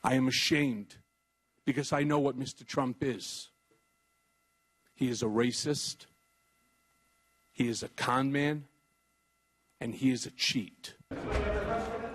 I am ashamed because I know what Mr. Trump is. He is a racist, he is a con man, and he is a cheat.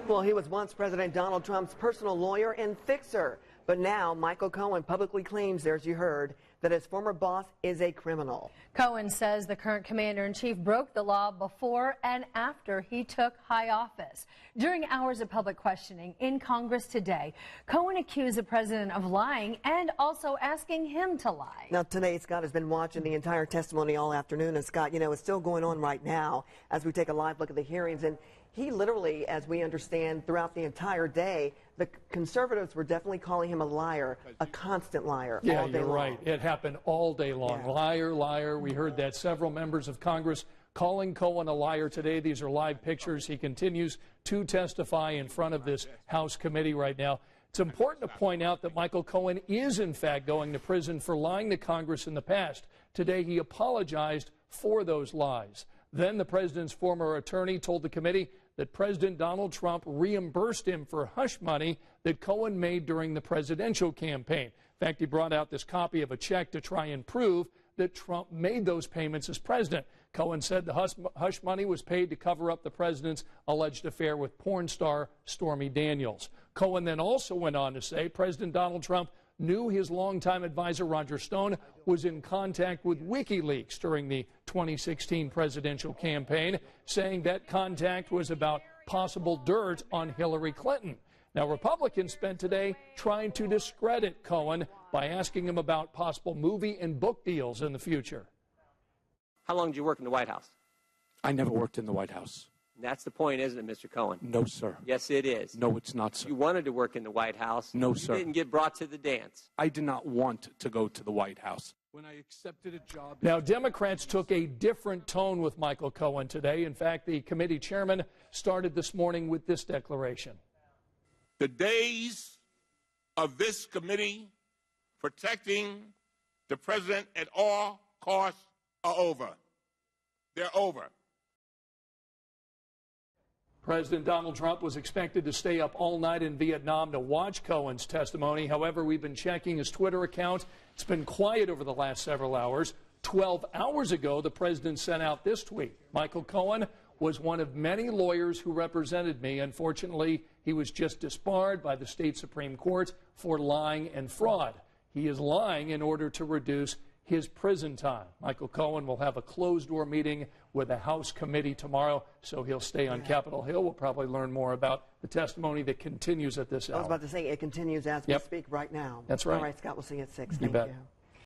Well, he was once President Donald Trump's personal lawyer and fixer. But now Michael Cohen publicly claims, as you heard, that his former boss is a criminal. Cohen says the current commander-in-chief broke the law before and after he took high office. During hours of public questioning in Congress today, Cohen accused the president of lying and also asking him to lie. Now, today, Scott has been watching the entire testimony all afternoon. And, Scott, you know, it's still going on right now as we take a live look at the hearings. And he literally, as we understand, throughout the entire day, the conservatives were definitely calling him a liar, a constant liar, all day long. Yeah, you're right. It happened all day long. Yeah. Liar, liar. We heard that several members of Congress calling Cohen a liar today. These are live pictures. He continues to testify in front of this House committee right now. It's important to point out that Michael Cohen is, in fact, going to prison for lying to Congress in the past. Today, he apologized for those lies. Then the president's former attorney told the committee that President Donald Trump reimbursed him for hush money that Cohen made during the presidential campaign. In fact, he brought out this copy of a check to try and prove that Trump made those payments as president. Cohen said the hush money was paid to cover up the president's alleged affair with porn star Stormy Daniels. Cohen then also went on to say President Donald Trump knew his longtime advisor Roger Stone was in contact with WikiLeaks during the 2016 presidential campaign, saying that contact was about possible dirt on Hillary Clinton. Now, Republicans spent today trying to discredit Cohen by asking him about possible movie and book deals in the future. How long did you work in the White House? I never worked in the White House. That's the point, isn't it, Mr. Cohen? No, sir. Yes, it is. No, it's not, sir. You wanted to work in the White House. No, sir. You didn't get brought to the dance. I did not want to go to the White House. When I accepted a job... Now, Democrats took a different tone with Michael Cohen today. In fact, the committee chairman started this morning with this declaration. The days of this committee protecting the president at all costs are over. They're over. President Donald Trump was expected to stay up all night in Vietnam to watch Cohen's testimony. However, we've been checking his Twitter account. It's been quiet over the last several hours. 12 hours ago, the president sent out this tweet. Michael Cohen was one of many lawyers who represented me. Unfortunately, he was just disbarred by the state Supreme Court for lying and fraud. He is lying in order to reduce his prison time. Michael Cohen will have a closed-door meeting with a House committee tomorrow, so he'll stay on Capitol Hill. We'll probably learn more about the testimony that continues at this hour. I was about to say it continues as we speak right now. That's right. All right, Scott, we'll see you at 6. You Thank bet. you.